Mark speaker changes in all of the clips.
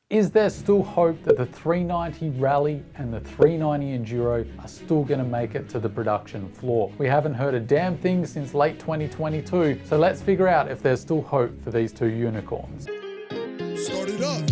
Speaker 1: Is there still hope that the 390 Rally and the 390 Enduro are still going to make it to the production floor? We haven't heard a damn thing since late 2022, so let's figure out if there's still hope for these two unicorns.
Speaker 2: Start it up.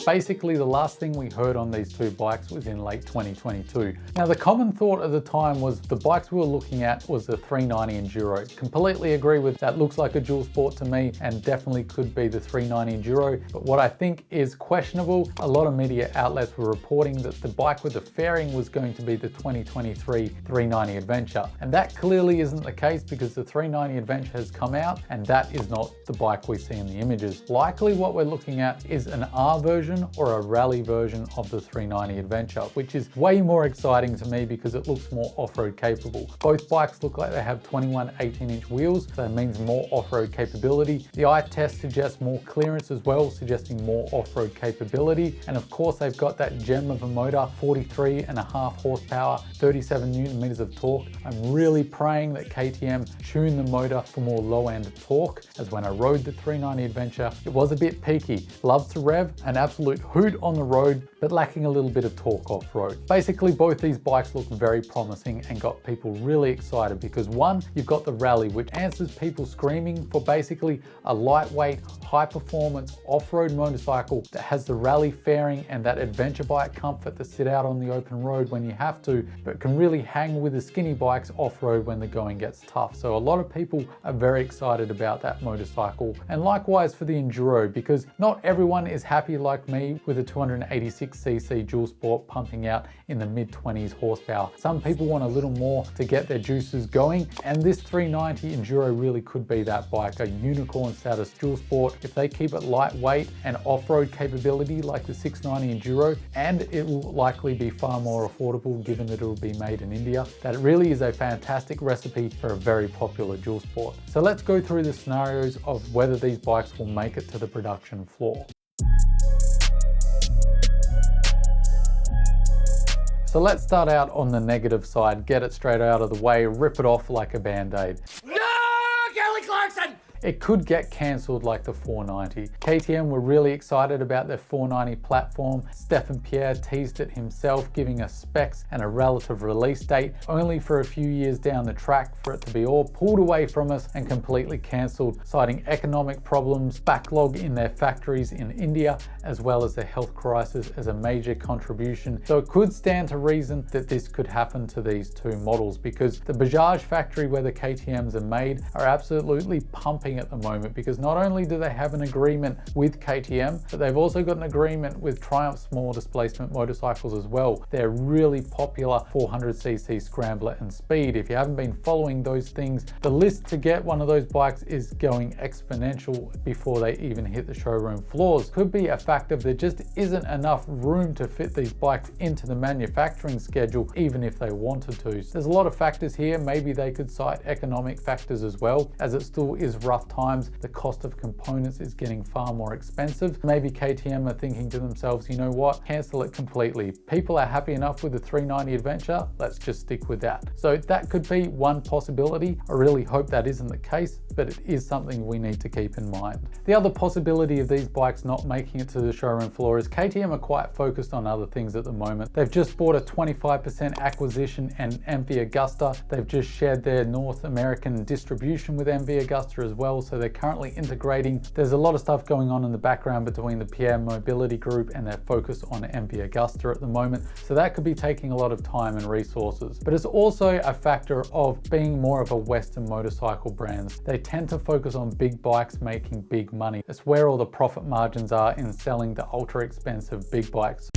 Speaker 1: Basically, the last thing we heard on these two bikes was in late 2022. Now, the common thought at the time was the bikes we were looking at was the 390 Enduro. Completely agree with that. Looks like a dual sport to me and definitely could be the 390 Enduro. But what I think is questionable, a lot of media outlets were reporting that the bike with the fairing was going to be the 2023 390 Adventure. And that clearly isn't the case because the 390 Adventure has come out and that is not the bike we see in the images. Likely what we're looking at is an R version or a rally version of the 390 Adventure, which is way more exciting to me because it looks more off-road capable. Both bikes look like they have 21 18-inch wheels, so that means more off-road capability. The eye test suggests more clearance as well, suggesting more off-road capability. And of course, they've got that gem of a motor, 43.5 horsepower, 37 newton meters of torque. I'm really praying that KTM tune the motor for more low-end torque, as when I rode the 390 Adventure, it was a bit peaky. Loves to rev, an absolute hoot on the road, but lacking a little bit of torque off-road. Basically, both these bikes look very promising and got people really excited because one, you've got the Rally, which answers people screaming for basically a lightweight, high-performance off-road motorcycle that has the Rally fairing and that adventure bike comfort to sit out on the open road when you have to, but can really hang with the skinny bikes off-road when the going gets tough. So a lot of people are very excited about that motorcycle, and likewise for the Enduro, because not everyone is happy like me with a 286cc dual sport pumping out in the mid-20s horsepower. Some people want a little more to get their juices going, and this 390 Enduro really could be that bike, a unicorn status dual sport. If they keep it lightweight and off-road capability like the 690 Enduro, and it will likely be far more affordable given that it will be made in India, that really is a fantastic recipe for a very popular dual sport. So let's go through the scenarios of whether these bikes will make it to the production floor. So let's start out on the negative side, get it straight out of the way, rip it off like a band-aid.
Speaker 2: No, Kelly Clarkson!
Speaker 1: It could get cancelled like the 490. KTM were really excited about their 490 platform. Stefan Pierre teased it himself, giving us specs and a relative release date, only for a few years down the track for it to be all pulled away from us and completely cancelled, citing economic problems, backlog in their factories in India, as well as the health crisis as a major contribution. So it could stand to reason that this could happen to these two models because the Bajaj factory where the KTMs are made are absolutely pumping at the moment, because not only do they have an agreement with KTM, but they've also got an agreement with Triumph small displacement motorcycles as well. They're really popular 400cc scrambler and speed. If you haven't been following those things, the list to get one of those bikes is going exponential before they even hit the showroom floors. Could be a fact of there just isn't enough room to fit these bikes into the manufacturing schedule, even if they wanted to. So there's a lot of factors here. Maybe they could cite economic factors as well, as it still is rough times. The cost of components is getting far more expensive. Maybe KTM are thinking to themselves, you know what, cancel it completely. People are happy enough with the 390 Adventure, let's just stick with that. So that could be one possibility. I really hope that isn't the case, but it is something we need to keep in mind. The other possibility of these bikes not making it to the showroom floor is KTM are quite focused on other things at the moment. They've just bought a 25% acquisition in MV Agusta. They've just shared their North American distribution with MV Agusta as well, so they're currently integrating. There's a lot of stuff going on in the background between the Pierre Mobility Group and their focus on MV Agusta at the moment, so that could be taking a lot of time and resources. But it's also a factor of being more of a Western motorcycle brands. They tend to focus on big bikes making big money. It's where all the profit margins are in selling the ultra expensive big bikes.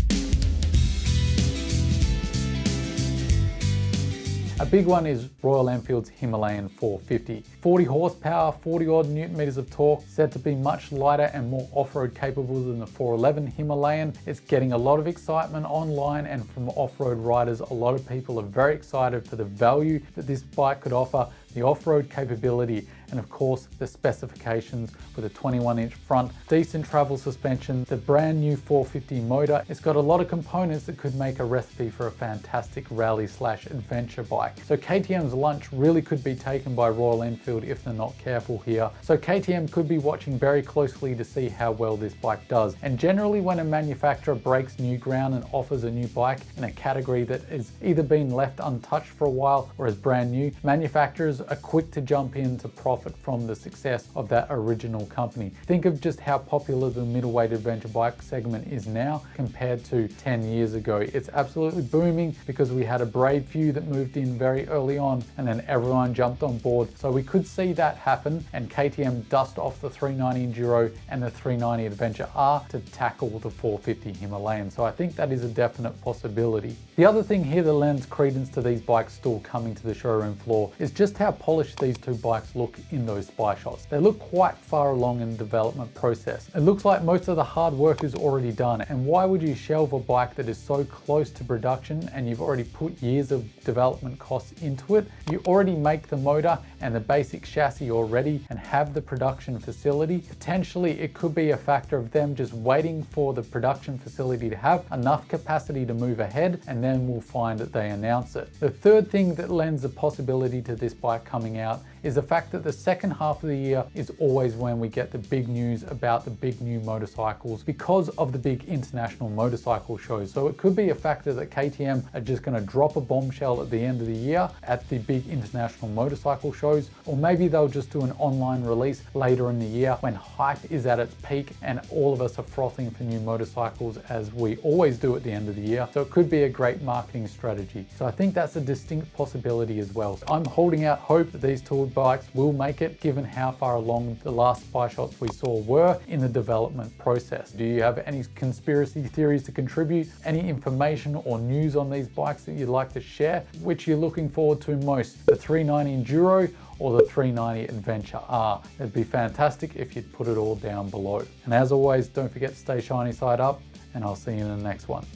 Speaker 1: A big one is Royal Enfield's Himalayan 450. 40 horsepower, 40 odd newton meters of torque, said to be much lighter and more off-road capable than the 411 Himalayan. It's getting a lot of excitement online and from off-road riders. A lot of people are very excited for the value that this bike could offer, the off-road capability, and of course the specifications with a 21-inch front, decent travel suspension, the brand new 450 motor. It's got a lot of components that could make a recipe for a fantastic rally/adventure bike. So KTM's lunch really could be taken by Royal Enfield if they're not careful here. So KTM could be watching very closely to see how well this bike does. And generally when a manufacturer breaks new ground and offers a new bike in a category that has either been left untouched for a while or is brand new, manufacturers are quick to jump in to profit from the success of that original company. Think of just how popular the middleweight adventure bike segment is now compared to 10 years ago. It's absolutely booming because we had a brave few that moved in very early on and then everyone jumped on board. So we could see that happen and KTM dust off the 390 Enduro and the 390 Adventure R to tackle the 450 Himalayan. So I think that is a definite possibility. The other thing here that lends credence to these bikes still coming to the showroom floor is just how polished these two bikes look in those spy shots. They look quite far along in the development process. It looks like most of the hard work is already done, and why would you shelve a bike that is so close to production and you've already put years of development costs into it? You already make the motor and the basic chassis already and have the production facility. Potentially it could be a factor of them just waiting for the production facility to have enough capacity to move ahead, and then we'll find that they announce it. The third thing that lends a possibility to this bike coming out is the fact that the second half of the year is always when we get the big news about the big new motorcycles because of the big international motorcycle shows. So it could be a factor that KTM are just going to drop a bombshell at the end of the year at the big international motorcycle shows, or maybe they'll just do an online release later in the year when hype is at its peak and all of us are frothing for new motorcycles as we always do at the end of the year. So it could be a great marketing strategy. So I think that's a distinct possibility as well. So I'm holding out hope that these two bikes will make it given how far along the last spy shots we saw were in the development process. Do you have any conspiracy theories to contribute? Any information or news on these bikes that you'd like to share? Which you're looking forward to most? The 390 Enduro or the 390 Adventure R? It'd be fantastic if you'd put it all down below. And as always, don't forget to stay shiny side up, and I'll see you in the next one.